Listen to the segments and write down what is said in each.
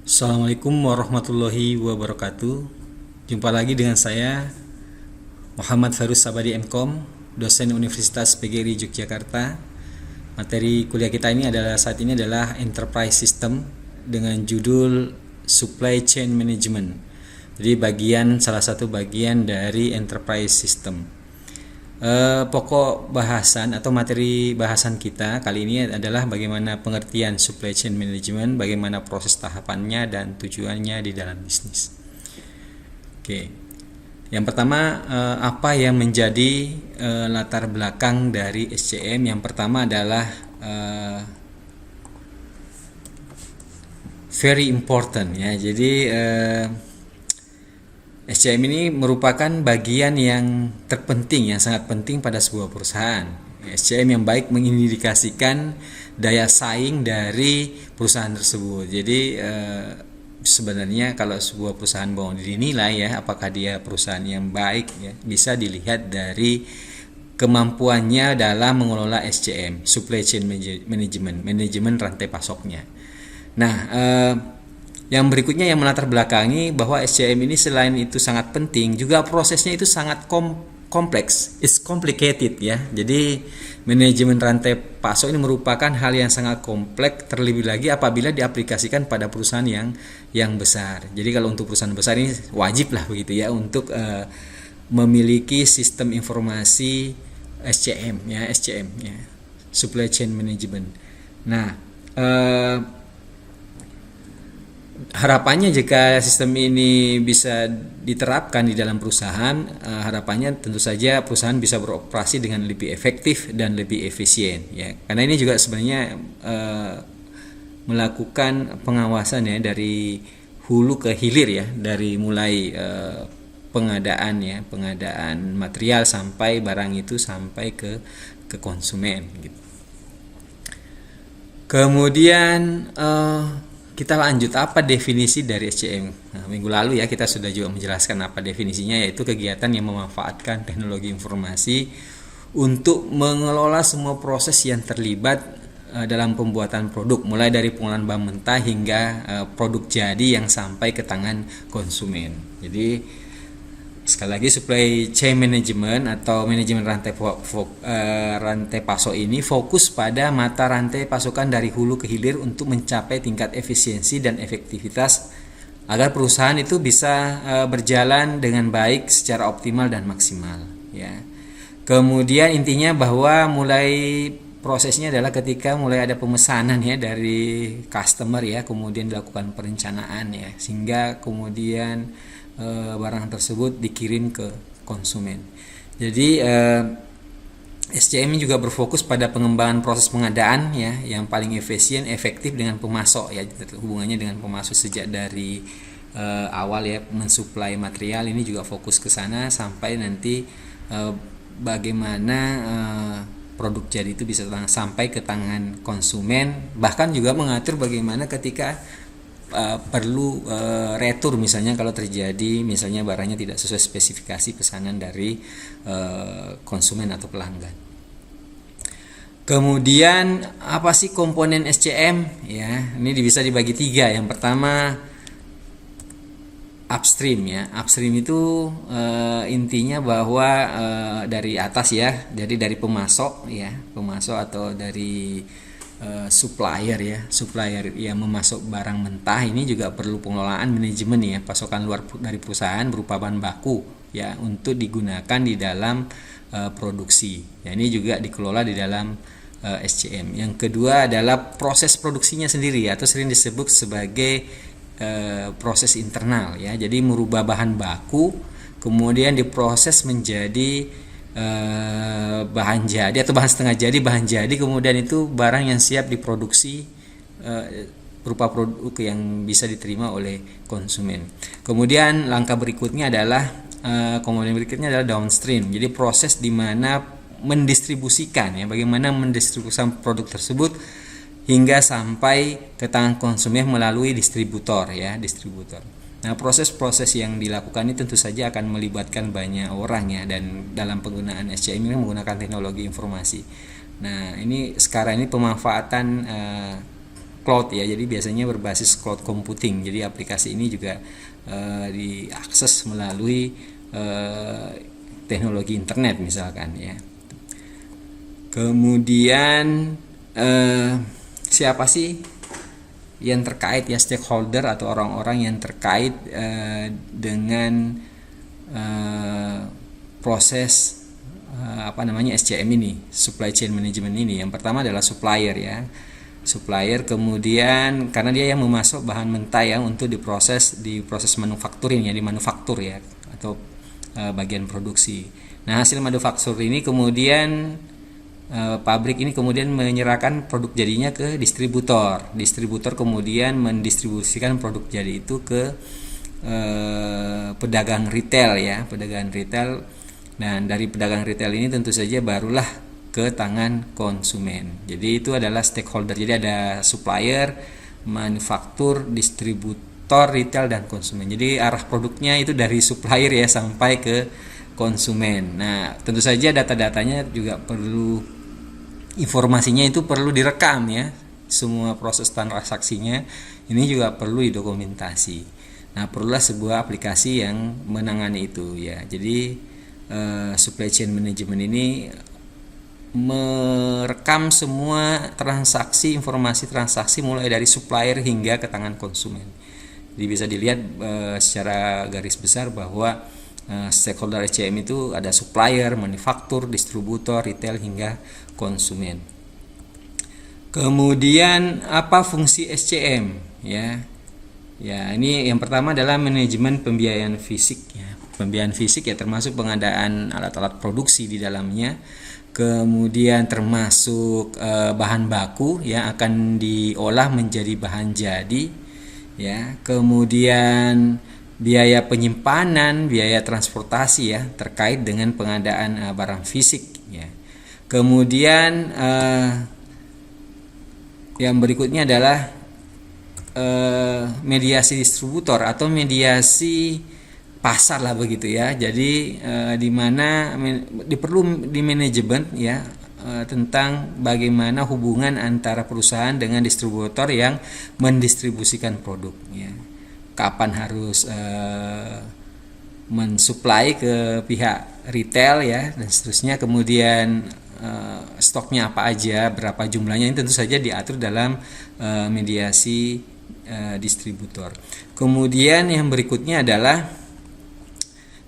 Assalamualaikum warahmatullahi wabarakatuh. Jumpa lagi dengan saya Muhammad Farus Sabadi MKom, dosen Universitas PGRI Yogyakarta. Materi kuliah kita ini adalah Enterprise System dengan judul Supply Chain Management. Jadi salah satu bagian dari Enterprise System. Pokok bahasan atau materi bahasan kita kali ini adalah bagaimana pengertian supply chain management, bagaimana proses tahapannya dan tujuannya di dalam bisnis. Oke, yang pertama apa yang menjadi latar belakang dari SCM? Yang pertama adalah very important ya. Jadi SCM ini merupakan bagian yang terpenting, yang sangat penting pada sebuah perusahaan. SCM yang baik mengindikasikan daya saing dari perusahaan tersebut. Jadi sebenarnya kalau sebuah perusahaan mau dinilai ya, apakah dia perusahaan yang baik ya, bisa dilihat dari kemampuannya dalam mengelola SCM, supply chain management, manajemen rantai pasoknya. Nah, yang berikutnya yang melatar belakangi bahwa SCM ini selain itu sangat penting, juga prosesnya itu sangat kompleks, it's complicated ya. Jadi manajemen rantai pasok ini merupakan hal yang sangat kompleks, terlebih lagi apabila diaplikasikan pada perusahaan yang besar. Jadi kalau untuk perusahaan besar ini wajib lah begitu ya untuk memiliki sistem informasi SCM ya, supply chain management. Nah, harapannya jika sistem ini bisa diterapkan di dalam perusahaan, harapannya tentu saja perusahaan bisa beroperasi dengan lebih efektif dan lebih efisien ya. Karena ini juga sebenarnya melakukan pengawasan ya dari hulu ke hilir ya, dari mulai pengadaan material sampai barang itu sampai ke konsumen gitu. Kemudian kita lanjut, apa definisi dari SCM? Nah, minggu lalu ya kita sudah juga menjelaskan apa definisinya, yaitu kegiatan yang memanfaatkan teknologi informasi untuk mengelola semua proses yang terlibat dalam pembuatan produk, mulai dari pengolahan bahan mentah hingga produk jadi yang sampai ke tangan konsumen. Jadi sekali lagi, supply chain management atau manajemen rantai pasok ini fokus pada mata rantai pasokan dari hulu ke hilir untuk mencapai tingkat efisiensi dan efektivitas agar perusahaan itu bisa berjalan dengan baik secara optimal dan maksimal ya. Kemudian intinya bahwa mulai prosesnya adalah ketika mulai ada pemesanan ya dari customer ya, kemudian dilakukan perencanaan ya, sehingga kemudian barang tersebut dikirim ke konsumen. Jadi SCM ini juga berfokus pada pengembangan proses pengadaan ya, yang paling efisien, efektif dengan pemasok ya, hubungannya dengan pemasok sejak dari awal ya, mensuplai material ini juga fokus ke sana sampai nanti bagaimana produk jadi itu bisa sampai ke tangan konsumen, bahkan juga mengatur bagaimana ketika perlu retur misalnya kalau terjadi misalnya barangnya tidak sesuai spesifikasi pesanan dari konsumen atau pelanggan. Kemudian apa sih komponen SCM ya? Ini bisa dibagi 3. Yang pertama upstream ya. Upstream itu intinya bahwa dari atas ya, jadi dari pemasok atau dari supplier yang memasok barang mentah. Ini juga perlu pengelolaan manajemen ya, pasokan luar dari perusahaan berupa bahan baku ya untuk digunakan di dalam produksi ya, ini juga dikelola di dalam SCM. Yang kedua adalah proses produksinya sendiri atau sering disebut sebagai proses internal ya, jadi merubah bahan baku kemudian diproses menjadi bahan jadi atau bahan setengah jadi, bahan jadi, kemudian itu barang yang siap diproduksi berupa produk yang bisa diterima oleh konsumen. Kemudian langkah berikutnya adalah komponen berikutnya adalah downstream, jadi proses di mana mendistribusikan ya, bagaimana mendistribusikan produk tersebut hingga sampai ke tangan konsumen melalui distributor. Nah, proses-proses yang dilakukan ini tentu saja akan melibatkan banyak orang ya, dan dalam penggunaan SCM ini menggunakan teknologi informasi. Nah, ini sekarang ini pemanfaatan cloud ya. Jadi biasanya berbasis cloud computing. Jadi aplikasi ini juga diakses melalui teknologi internet misalkan ya. Kemudian siapa sih yang terkait ya, stakeholder atau orang-orang yang terkait dengan proses SCM ini, supply chain management ini. Yang pertama adalah supplier ya. Supplier, kemudian karena dia yang memasuk bahan mentah ya untuk di proses manufacturing ya, di manufaktur ya, atau bagian produksi. Nah, hasil manufaktur ini kemudian pabrik ini kemudian menyerahkan produk jadinya ke distributor. Distributor kemudian mendistribusikan produk jadi itu ke pedagang retail ya, pedagang retail. Dan dari pedagang retail ini tentu saja barulah ke tangan konsumen. Jadi itu adalah stakeholder. Jadi ada supplier, manufaktur, distributor, retail, dan konsumen. Jadi arah produknya itu dari supplier ya sampai ke konsumen. Nah, tentu saja data-datanya juga perlu, informasinya itu perlu direkam ya. Semua proses transaksinya ini juga perlu didokumentasi. Nah, perlulah sebuah aplikasi yang menangani itu ya. Jadi supply chain management ini merekam semua transaksi, informasi transaksi mulai dari supplier hingga ke tangan konsumen. Jadi bisa dilihat secara garis besar bahwa stakeholder SCM itu ada supplier, manufaktur, distributor, retail hingga konsumen. Kemudian apa fungsi SCM ya? Ya, ini yang pertama adalah manajemen pembiayaan fisik ya. Pembiayaan fisik ya termasuk pengadaan alat-alat produksi di dalamnya. Kemudian termasuk bahan baku yang akan diolah menjadi bahan jadi ya. Kemudian biaya penyimpanan, biaya transportasi ya terkait dengan pengadaan barang fisik ya. Kemudian yang berikutnya adalah mediasi distributor atau mediasi pasar lah begitu ya. Jadi di mana perlu di manajemen ya tentang bagaimana hubungan antara perusahaan dengan distributor yang mendistribusikan produk ya. Kapan harus mensuplai ke pihak retail ya dan seterusnya. Kemudian stoknya apa aja, berapa jumlahnya, ini tentu saja diatur dalam mediasi distributor. Kemudian yang berikutnya adalah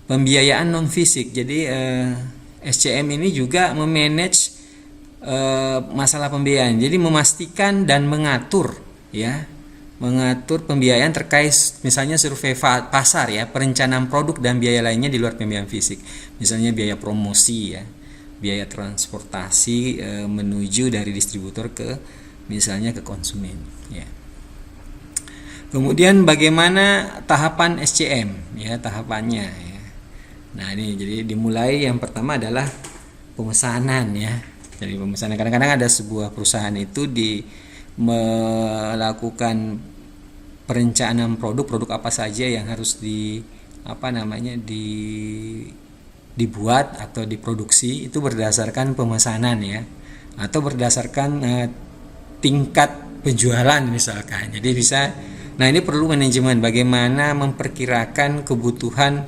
pembiayaan non fisik. Jadi SCM ini juga memanage masalah pembiayaan. Jadi memastikan dan mengatur ya, mengatur pembiayaan terkait misalnya survei pasar ya, perencanaan produk dan biaya lainnya di luar pembiayaan fisik. Misalnya biaya promosi ya, biaya transportasi menuju dari distributor ke misalnya ke konsumen ya. Kemudian bagaimana tahapan SCM ya, tahapannya ya. Nah, ini jadi dimulai yang pertama adalah pemesanan ya. Jadi pemesanan, kadang-kadang ada sebuah perusahaan itu melakukan perencanaan produk apa saja yang harus dibuat atau diproduksi itu berdasarkan pemesanan ya, atau berdasarkan tingkat penjualan misalkan. Jadi nah ini perlu manajemen bagaimana memperkirakan kebutuhan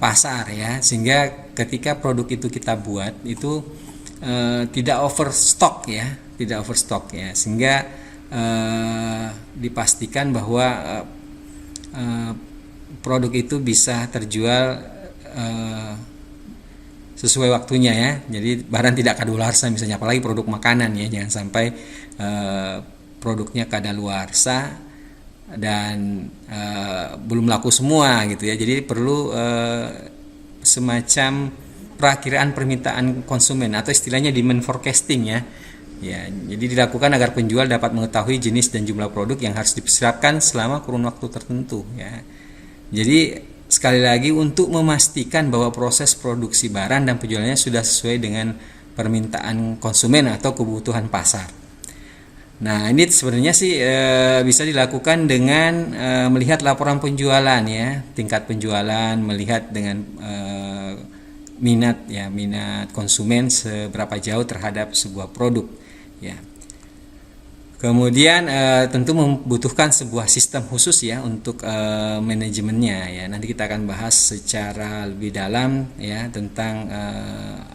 pasar ya, sehingga ketika produk itu kita buat itu tidak overstock ya, sehingga dipastikan bahwa produk itu bisa terjual sesuai waktunya ya. Jadi barang tidak kadaluarsa misalnya, apalagi produk makanan ya, jangan sampai produknya kadaluarsa dan belum laku semua gitu ya. Jadi perlu semacam perakiraan permintaan konsumen atau istilahnya demand forecasting ya. Ya, jadi dilakukan agar penjual dapat mengetahui jenis dan jumlah produk yang harus dipersiapkan selama kurun waktu tertentu ya. Jadi sekali lagi untuk memastikan bahwa proses produksi barang dan penjualannya sudah sesuai dengan permintaan konsumen atau kebutuhan pasar. Nah, ini sebenarnya sih bisa dilakukan dengan melihat laporan penjualan ya, tingkat penjualan, melihat dengan minat konsumen seberapa jauh terhadap sebuah produk ya. Kemudian tentu membutuhkan sebuah sistem khusus ya untuk manajemennya ya. Nanti kita akan bahas secara lebih dalam ya tentang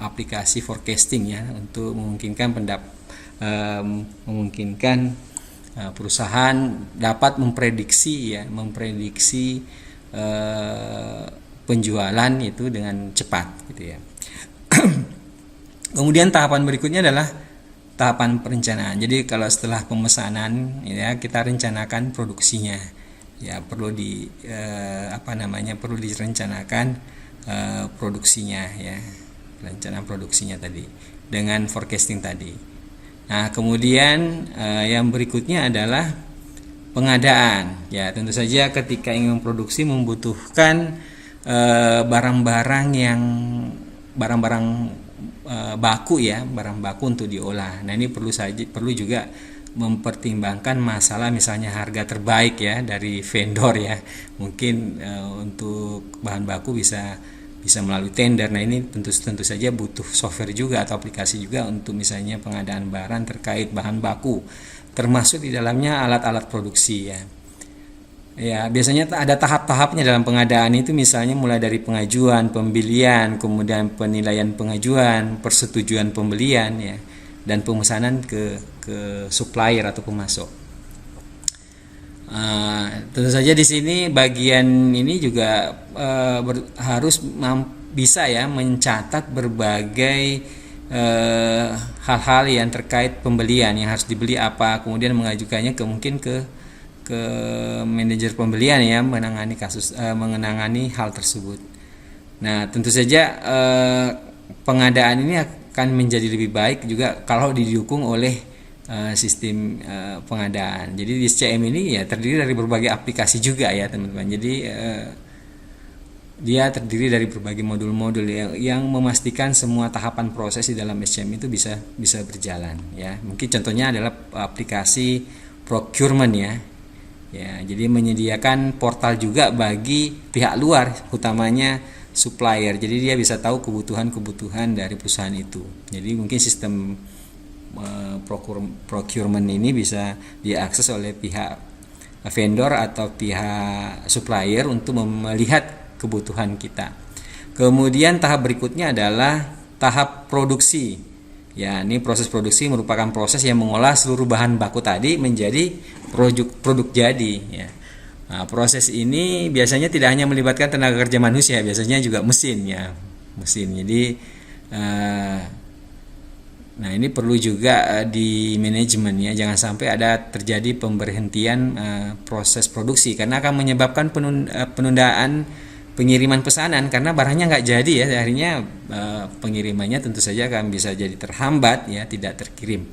aplikasi forecasting ya untuk memungkinkan perusahaan dapat memprediksi penjualan itu dengan cepat gitu ya. Kemudian tahapan berikutnya adalah tahapan perencanaan. Jadi kalau setelah pemesanan ya kita rencanakan produksinya. Ya perlu perlu direncanakan produksinya ya. Rencana produksinya tadi dengan forecasting tadi. Nah, kemudian yang berikutnya adalah pengadaan. Ya, tentu saja ketika ingin memproduksi membutuhkan barang-barang baku ya, barang baku untuk diolah. Nah, ini perlu juga mempertimbangkan masalah misalnya harga terbaik ya dari vendor ya. Mungkin untuk bahan baku bisa melalui tender. Nah, ini tentu saja butuh software juga atau aplikasi juga untuk misalnya pengadaan barang terkait bahan baku, termasuk di dalamnya alat-alat produksi ya. Ya, biasanya ada tahap-tahapnya dalam pengadaan itu, misalnya mulai dari pengajuan, pembelian, kemudian penilaian pengajuan, persetujuan pembelian ya, dan pemesanan ke supplier atau pemasok. Tentu saja di sini bagian ini juga harus bisa ya mencatat berbagai hal-hal yang terkait pembelian yang harus dibeli apa, kemudian mengajukannya ke manajer pembelian ya menangani hal tersebut. Nah, tentu saja pengadaan ini akan menjadi lebih baik juga kalau didukung oleh sistem pengadaan. Jadi di SCM ini ya terdiri dari berbagai aplikasi juga ya teman-teman. Jadi dia terdiri dari berbagai modul-modul yang memastikan semua tahapan proses di dalam SCM itu bisa berjalan ya. Mungkin contohnya adalah aplikasi procurement ya. Ya, jadi menyediakan portal juga bagi pihak luar, utamanya supplier. Jadi dia bisa tahu kebutuhan dari perusahaan itu. Jadi mungkin sistem procurement ini bisa diakses oleh pihak vendor atau pihak supplier untuk melihat kebutuhan kita. Kemudian tahap berikutnya adalah tahap produksi. Ya, ini proses produksi merupakan proses yang mengolah seluruh bahan baku tadi menjadi produk jadi ya. Nah, proses ini biasanya tidak hanya melibatkan tenaga kerja manusia, biasanya juga mesin. Jadi nah ini perlu juga di manajemen ya, jangan sampai ada terjadi pemberhentian proses produksi karena akan menyebabkan penundaan pengiriman pesanan karena barangnya nggak jadi ya, akhirnya pengirimannya tentu saja akan bisa jadi terhambat ya, tidak terkirim.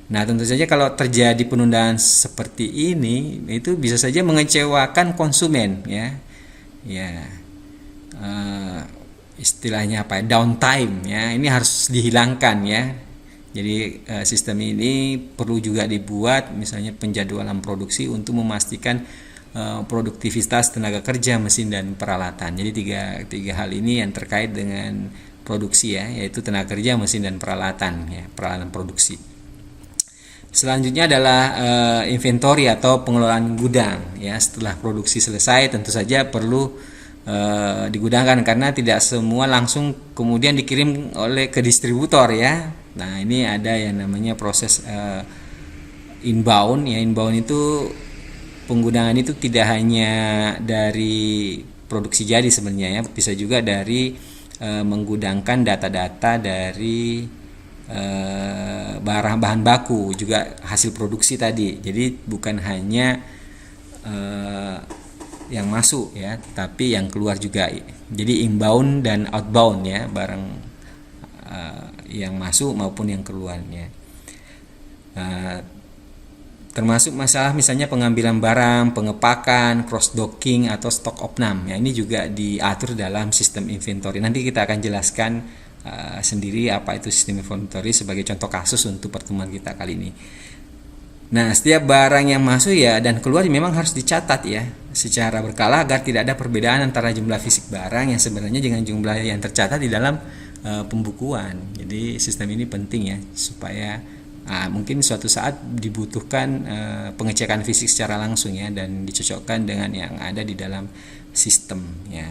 Nah, tentu saja kalau terjadi penundaan seperti ini itu bisa saja mengecewakan konsumen ya. Istilahnya apa? Downtime ya. Ini harus dihilangkan ya. Jadi sistem ini perlu juga dibuat misalnya penjadwalan produksi untuk memastikan produktivitas tenaga kerja, mesin dan peralatan. Jadi tiga hal ini yang terkait dengan produksi ya, yaitu tenaga kerja, mesin dan peralatan ya, peralatan produksi. Selanjutnya adalah inventory atau pengelolaan gudang ya. Setelah produksi selesai tentu saja perlu digudangkan karena tidak semua langsung kemudian dikirim ke distributor ya. Nah, ini ada yang namanya proses inbound ya. Inbound itu penggunaan itu tidak hanya dari produksi jadi sebenarnya ya, bisa juga dari menggudangkan data-data dari bahan baku juga hasil produksi tadi. Jadi bukan hanya yang masuk ya, tapi yang keluar juga. Jadi inbound dan outbound ya, barang yang masuk maupun yang keluarnya. Termasuk masalah misalnya pengambilan barang, pengepakan, cross docking atau stock opnam ya, ini juga diatur dalam sistem inventory. Nanti kita akan jelaskan sendiri apa itu sistem inventory sebagai contoh kasus untuk pertemuan kita kali ini. Nah, setiap barang yang masuk ya dan keluar memang harus dicatat ya secara berkala agar tidak ada perbedaan antara jumlah fisik barang yang sebenarnya dengan jumlah yang tercatat di dalam pembukuan. Jadi sistem ini penting ya supaya Mungkin suatu saat dibutuhkan pengecekan fisik secara langsung ya, dan dicocokkan dengan yang ada di dalam sistem ya.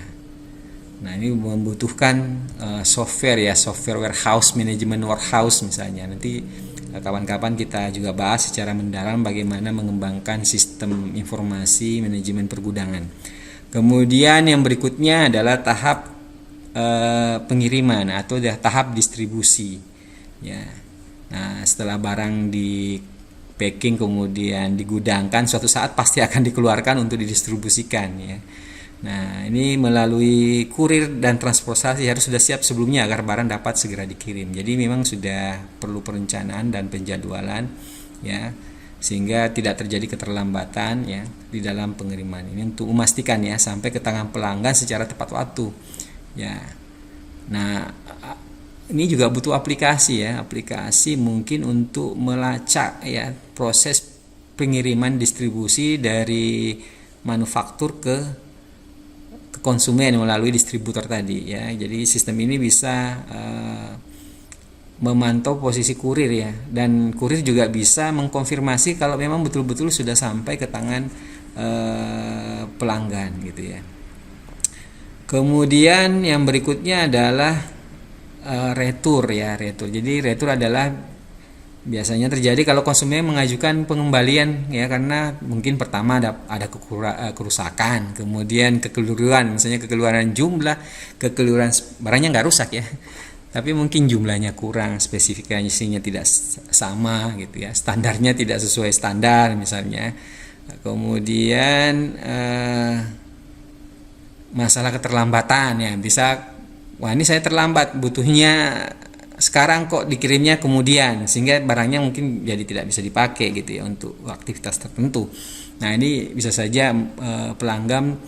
Nah, ini membutuhkan software ya, software warehouse, manajemen warehouse misalnya. Nanti kapan-kapan kita juga bahas secara mendalam bagaimana mengembangkan sistem informasi manajemen pergudangan. Kemudian yang berikutnya adalah tahap pengiriman atau tahap distribusi ya. Nah, setelah barang di packing kemudian digudangkan, suatu saat pasti akan dikeluarkan untuk didistribusikan ya. Nah, ini melalui kurir dan transportasi harus sudah siap sebelumnya agar barang dapat segera dikirim. Jadi memang sudah perlu perencanaan dan penjadwalan ya, sehingga tidak terjadi keterlambatan ya di dalam pengiriman ini, untuk memastikan ya sampai ke tangan pelanggan secara tepat waktu ya. Nah, ini juga butuh aplikasi ya, aplikasi mungkin untuk melacak ya proses pengiriman distribusi dari manufaktur ke konsumen melalui distributor tadi ya. Jadi sistem ini bisa memantau posisi kurir ya, dan kurir juga bisa mengkonfirmasi kalau memang betul-betul sudah sampai ke tangan pelanggan gitu ya. Kemudian yang berikutnya adalah retur ya, retur. Jadi retur adalah biasanya terjadi kalau konsumen mengajukan pengembalian ya, karena mungkin pertama ada kerusakan, kemudian kekeliruan, misalnya kekeliruan jumlah, kekeliruan barangnya nggak rusak ya, tapi mungkin jumlahnya kurang, spesifikasinya tidak sama gitu ya, standarnya tidak sesuai standar misalnya. Kemudian masalah keterlambatan ya, bisa wah ini saya terlambat, butuhnya sekarang kok dikirimnya kemudian, sehingga barangnya mungkin jadi tidak bisa dipakai gitu ya untuk aktivitas tertentu. Nah, ini bisa saja pelanggan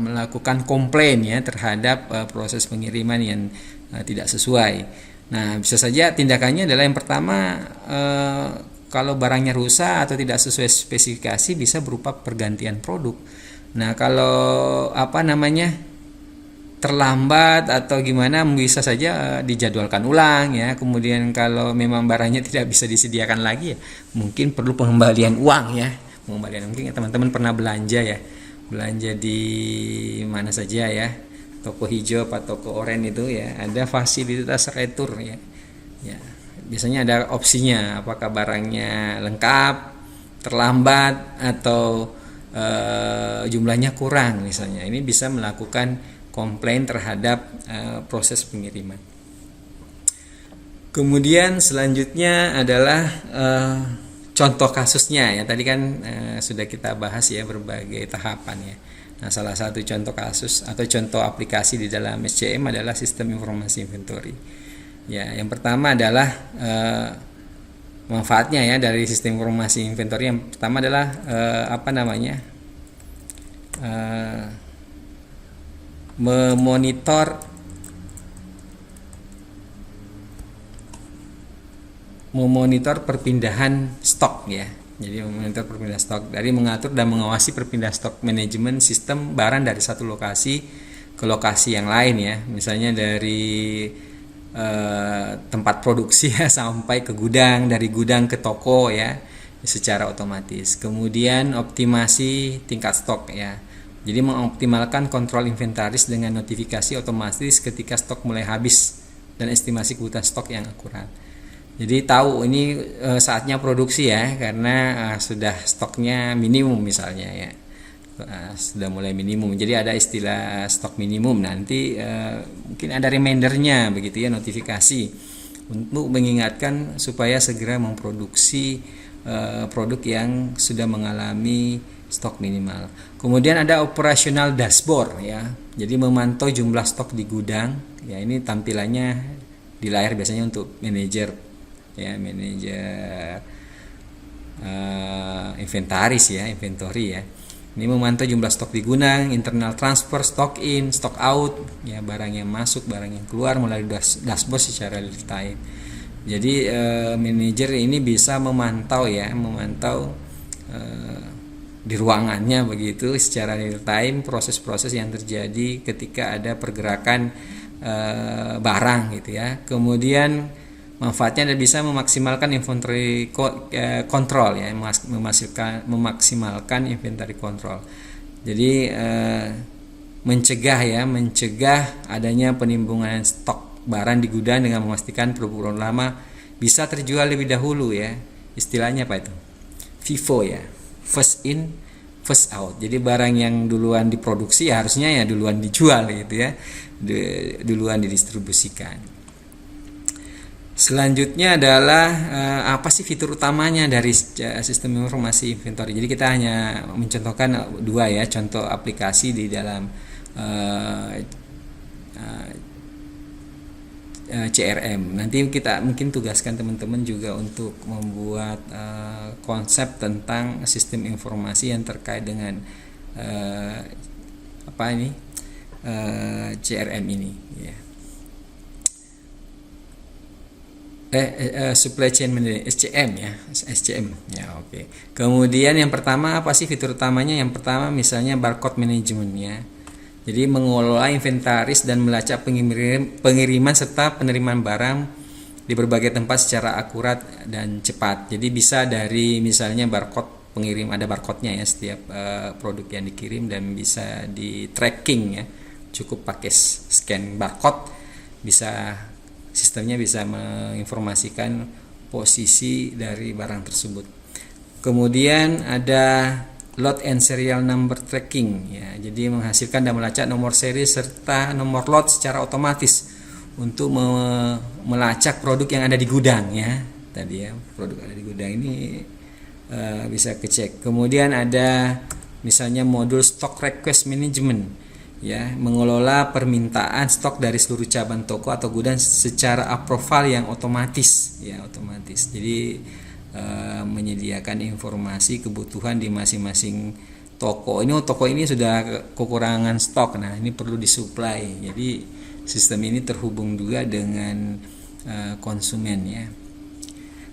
melakukan komplain ya terhadap proses pengiriman yang tidak sesuai. Nah, bisa saja tindakannya adalah yang pertama, kalau barangnya rusak atau tidak sesuai spesifikasi bisa berupa pergantian produk. Nah, kalau terlambat atau gimana bisa saja dijadwalkan ulang ya. Kemudian kalau memang barangnya tidak bisa disediakan lagi ya, mungkin perlu pengembalian uang ya. Pengembalian, mungkin teman-teman pernah belanja ya. Belanja di mana saja ya, toko hijau atau toko oranye itu ya, ada fasilitas retur ya. Ya, biasanya ada opsinya apakah barangnya lengkap, terlambat atau jumlahnya kurang misalnya. Ini bisa melakukan komplain terhadap proses pengiriman. Kemudian selanjutnya adalah contoh kasusnya ya. Tadi kan sudah kita bahas ya berbagai tahapan ya. Nah, salah satu contoh kasus atau contoh aplikasi di dalam SCM adalah sistem informasi inventory. Ya, yang pertama adalah manfaatnya ya dari sistem informasi inventory. Yang pertama adalah memonitor perpindahan stok ya. Jadi memonitor perpindahan stok, dari mengatur dan mengawasi perpindahan stok, manajemen sistem barang dari satu lokasi ke lokasi yang lain ya. Misalnya dari tempat produksi ya sampai ke gudang, dari gudang ke toko ya, secara otomatis. Kemudian optimasi tingkat stok ya. Jadi mengoptimalkan kontrol inventaris dengan notifikasi otomatis ketika stok mulai habis dan estimasi kebutuhan stok yang akurat. Jadi tahu ini saatnya produksi ya, karena sudah stoknya minimum misalnya ya. Sudah mulai minimum, jadi ada istilah stok minimum. Nanti mungkin ada remindernya begitu ya, notifikasi untuk mengingatkan supaya segera memproduksi produk yang sudah mengalami stok minimal. Kemudian ada operational dashboard ya, jadi memantau jumlah stok di gudang ya. Ini tampilannya di layar biasanya untuk manajer ya, manajer inventaris ya, inventory ya. Ini memantau jumlah stok di gudang, internal transfer, stock in, stock out, ya barang yang masuk, barang yang keluar melalui dashboard secara real time. Jadi manajer ini bisa memantau di ruangannya begitu secara real time proses-proses yang terjadi ketika ada pergerakan barang gitu ya. Kemudian manfaatnya adalah bisa memaksimalkan inventory control ya, memaksimalkan inventory control. Jadi mencegah adanya penimbunan stok barang di gudang dengan memastikan produk lama bisa terjual lebih dahulu ya. Istilahnya apa itu? FIFO ya, first in first out. Jadi barang yang duluan diproduksi ya harusnya ya duluan dijual gitu ya, duluan didistribusikan. Selanjutnya adalah apa sih fitur utamanya dari sistem informasi inventory. Jadi kita hanya mencontohkan dua ya, contoh aplikasi di dalam CRM. Nanti kita mungkin tugaskan teman-teman juga untuk membuat konsep tentang sistem informasi yang terkait dengan CRM ini ya. Supply chain management, SCM ya, SCM ya, oke. Kemudian yang pertama apa sih fitur utamanya? Yang pertama misalnya barcode management ya. Jadi mengelola inventaris dan melacak pengiriman serta penerimaan barang di berbagai tempat secara akurat dan cepat. Jadi bisa dari misalnya barcode pengirim, ada barcode-nya ya setiap produk yang dikirim, dan bisa di tracking ya. Cukup pakai scan barcode, sistemnya bisa menginformasikan posisi dari barang tersebut. Kemudian ada lot and serial number tracking ya. Jadi menghasilkan dan melacak nomor seri serta nomor lot secara otomatis untuk melacak produk yang ada di gudang ya. Tadi ya, produk ada di gudang ini bisa kecek. Kemudian ada misalnya modul stock request management ya, mengelola permintaan stok dari seluruh cabang toko atau gudang secara approval yang otomatis ya, otomatis. Jadi menyediakan informasi kebutuhan di masing-masing toko. Toko ini sudah kekurangan stok, nah ini perlu disuplai. Jadi sistem ini terhubung juga dengan konsumen ya.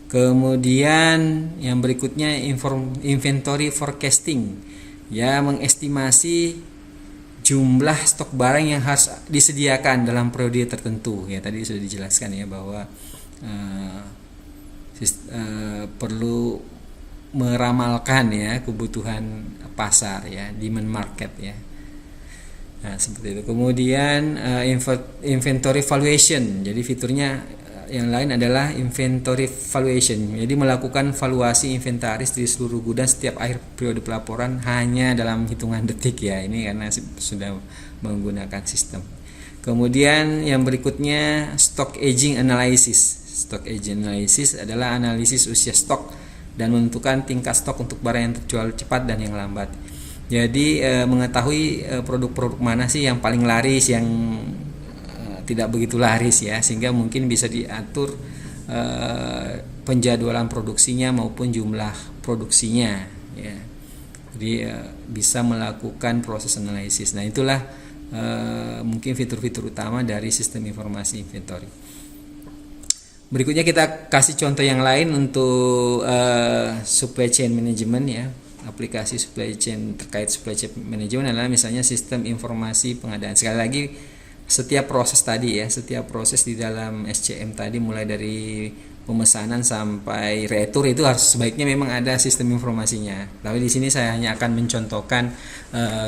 Kemudian yang berikutnya inventory forecasting ya, mengestimasi jumlah stok barang yang harus disediakan dalam periode tertentu ya. Tadi sudah dijelaskan ya bahwa perlu meramalkan ya kebutuhan pasar ya, demand market ya. Nah, seperti itu. Kemudian inventory valuation. Jadi fiturnya yang lain adalah inventory valuation. Jadi melakukan valuasi inventaris di seluruh gudang setiap akhir periode pelaporan hanya dalam hitungan detik ya. Ini karena sudah menggunakan sistem. Kemudian yang berikutnya stock aging analysis. Stock aging analysis adalah analisis usia stok dan menentukan tingkat stok untuk barang yang terjual cepat dan yang lambat. Jadi mengetahui produk-produk mana sih yang paling laris, yang tidak begitu laris ya, sehingga mungkin bisa diatur penjadwalan produksinya maupun jumlah produksinya ya. Jadi bisa melakukan proses analisis. Nah, itulah mungkin fitur-fitur utama dari sistem informasi inventory. Berikutnya kita kasih contoh yang lain untuk supply chain management ya. Aplikasi supply chain terkait supply chain management adalah misalnya sistem informasi pengadaan. Sekali lagi, setiap proses tadi ya, setiap proses di dalam SCM tadi, mulai dari pemesanan sampai retur, itu harus sebaiknya memang ada sistem informasinya. Tapi di sini saya hanya akan mencontohkan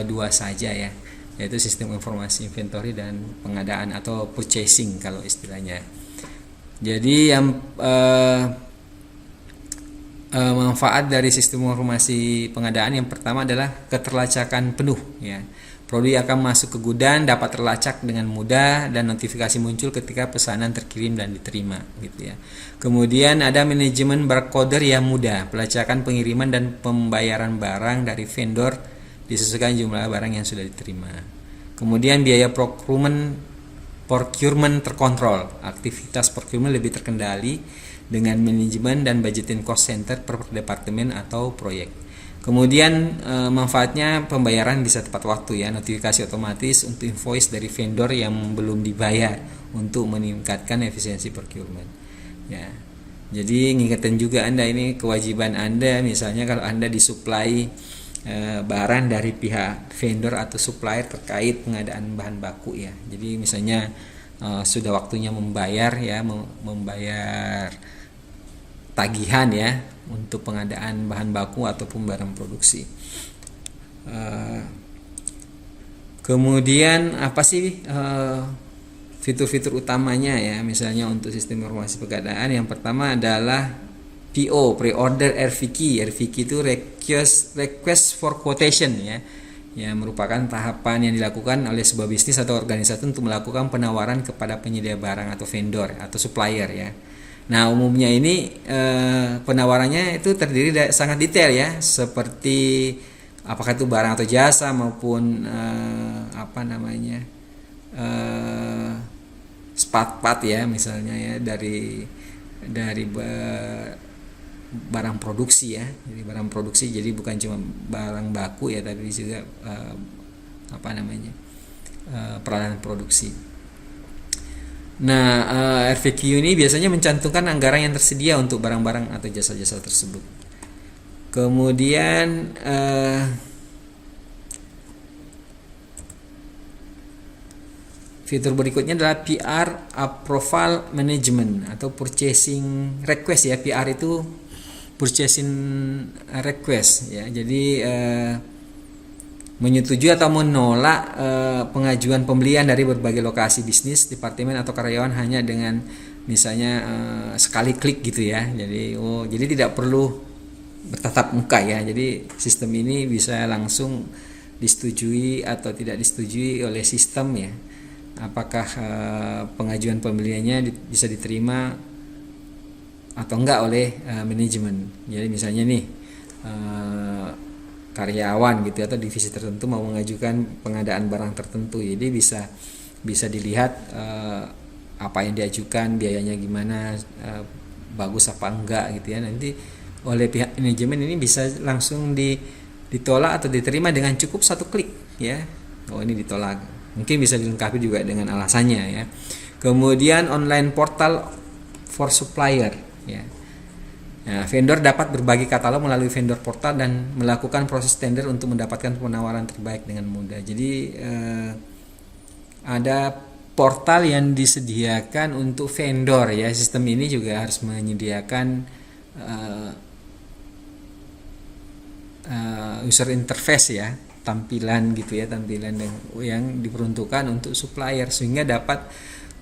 dua saja ya, yaitu sistem informasi inventory dan pengadaan atau purchasing kalau istilahnya. Jadi yang manfaat dari sistem informasi pengadaan yang pertama adalah keterlacakan penuh ya. Produk akan masuk ke gudang dapat terlacak dengan mudah dan notifikasi muncul ketika pesanan terkirim dan diterima gitu ya. Kemudian ada manajemen barcoder yang mudah, pelacakan pengiriman dan pembayaran barang dari vendor disesuaikan jumlah barang yang sudah diterima. Kemudian biaya procurement terkontrol, aktivitas procurement lebih terkendali dengan manajemen dan budgeting cost center per departemen atau proyek. Kemudian manfaatnya pembayaran bisa tepat waktu ya, notifikasi otomatis untuk invoice dari vendor yang belum dibayar untuk meningkatkan efisiensi procurement. Ya. Jadi ngingetin juga Anda, ini kewajiban Anda misalnya kalau Anda disuplai barang dari pihak vendor atau supplier terkait pengadaan bahan baku ya. Jadi misalnya sudah waktunya membayar ya, membayar tagihan ya untuk pengadaan bahan baku ataupun barang produksi. Kemudian apa sih fitur-fitur utamanya ya, misalnya untuk sistem informasi pengadaan, yang pertama adalah PO, pre-order RFQ. RFQ itu request for quotation ya, yang merupakan tahapan yang dilakukan oleh sebuah bisnis atau organisasi untuk melakukan penawaran kepada penyedia barang atau vendor atau supplier ya. Nah, umumnya ini penawarannya itu terdiri sangat detail ya, seperti apakah itu barang atau jasa maupun spot ya, misalnya ya, dari barang produksi ya. Jadi barang produksi, jadi bukan cuma barang baku ya, tapi juga peralatan produksi. Nah, RFQ ini biasanya mencantumkan anggaran yang tersedia untuk barang-barang atau jasa-jasa tersebut. Kemudian fitur berikutnya adalah PR Approval Management atau Purchasing Request ya. PR itu Purchasing Request ya. Jadi menyetujui atau menolak pengajuan pembelian dari berbagai lokasi bisnis, departemen atau karyawan hanya dengan misalnya sekali klik gitu ya. Jadi tidak perlu bertatap muka ya. Jadi sistem ini bisa langsung disetujui atau tidak disetujui oleh sistem ya. Apakah pengajuan pembeliannya bisa diterima atau enggak oleh manajemen. Jadi misalnya nih karyawan gitu atau divisi tertentu mau mengajukan pengadaan barang tertentu, jadi bisa dilihat apa yang diajukan, biayanya gimana, bagus apa enggak gitu ya. Nanti oleh pihak manajemen ini bisa langsung ditolak atau diterima dengan cukup satu klik ya. Oh, ini ditolak, mungkin bisa dilengkapi juga dengan alasannya ya. Kemudian online portal for supplier ya. Nah, vendor dapat berbagi katalog melalui vendor portal dan melakukan proses tender untuk mendapatkan penawaran terbaik dengan mudah. Jadi ada portal yang disediakan untuk vendor ya. Sistem ini juga harus menyediakan user interface ya, tampilan gitu ya, tampilan yang diperuntukkan untuk supplier sehingga dapat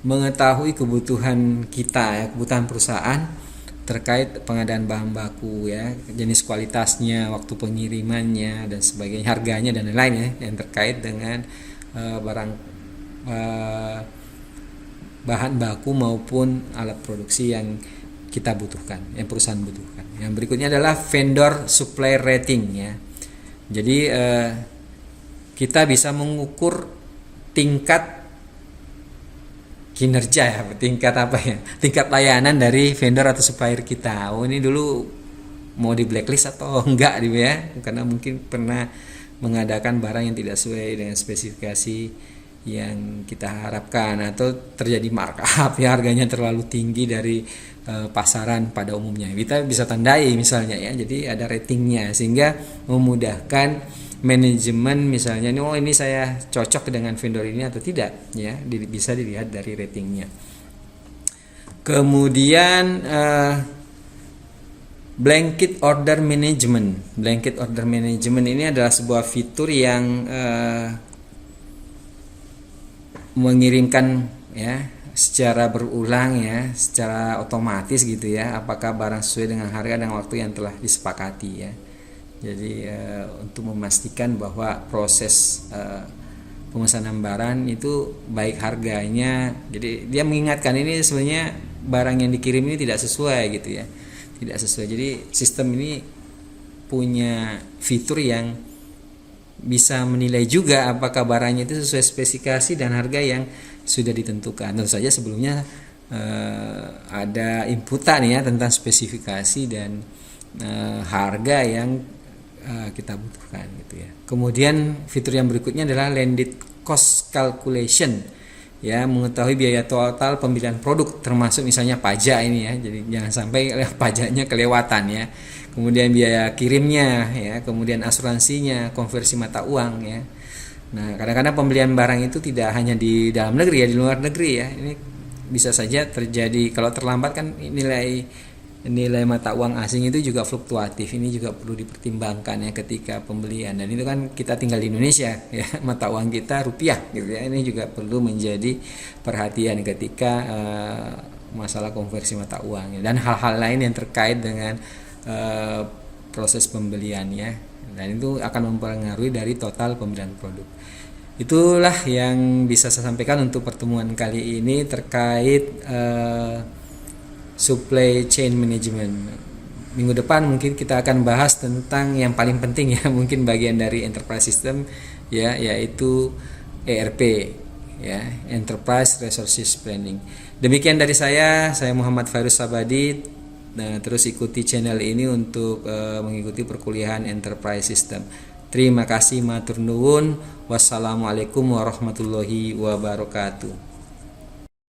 mengetahui kebutuhan kita ya, kebutuhan perusahaan terkait pengadaan bahan baku ya, jenis kualitasnya, waktu pengirimannya dan sebagainya, harganya dan lain-lain ya, yang terkait dengan bahan baku maupun alat produksi yang kita butuhkan, yang perusahaan butuhkan. Yang berikutnya adalah vendor supplier rating ya. Jadi kita bisa mengukur tingkat kinerja ya, tingkat layanan dari vendor atau supplier kita. Oh, ini dulu mau di blacklist atau enggak gitu ya, karena mungkin pernah mengadakan barang yang tidak sesuai dengan spesifikasi yang kita harapkan, atau terjadi markup ya, harganya terlalu tinggi dari pasaran pada umumnya. Kita bisa tandai misalnya ya, jadi ada ratingnya sehingga memudahkan manajemen misalnya, ini saya cocok dengan vendor ini atau tidak ya, bisa dilihat dari ratingnya. Kemudian blanket order management. Blanket order management ini adalah sebuah fitur yang mengirimkan ya secara berulang ya, secara otomatis gitu ya, apakah barang sesuai dengan harga dan waktu yang telah disepakati ya. Jadi untuk memastikan bahwa proses pemesanan barang itu baik harganya, jadi dia mengingatkan ini sebenarnya barang yang dikirim ini tidak sesuai gitu ya, tidak sesuai. Jadi sistem ini punya fitur yang bisa menilai juga apakah barangnya itu sesuai spesifikasi dan harga yang sudah ditentukan. Tentu saja sebelumnya ada inputan ya tentang spesifikasi dan harga yang kita butuhkan gitu ya. Kemudian fitur yang berikutnya adalah landed cost calculation ya, mengetahui biaya total pembelian produk termasuk misalnya pajak ini ya. Jadi jangan sampai pajaknya kelewatan ya. Kemudian biaya kirimnya ya, kemudian asuransinya, konversi mata uang ya. Nah, kadang-kadang pembelian barang itu tidak hanya di dalam negeri ya, di luar negeri ya. Ini bisa saja terjadi kalau terlambat kan nilai mata uang asing itu juga fluktuatif. Ini juga perlu dipertimbangkan ya ketika pembelian. Dan itu kan kita tinggal di Indonesia ya, mata uang kita rupiah gitu ya. Ini juga perlu menjadi perhatian ketika masalah konversi mata uang dan hal-hal lain yang terkait dengan proses pembeliannya. Dan itu akan mempengaruhi dari total pembelian produk. Itulah yang bisa saya sampaikan untuk pertemuan kali ini terkait supply chain management. Minggu depan mungkin kita akan bahas tentang yang paling penting ya, mungkin bagian dari enterprise system ya, yaitu ERP ya, Enterprise Resources Planning. Demikian dari saya Muhammad Fairuz Sabadi. Nah, terus ikuti channel ini untuk mengikuti perkuliahan Enterprise System. Terima kasih, matur nuwun. Wassalamualaikum warahmatullahi wabarakatuh.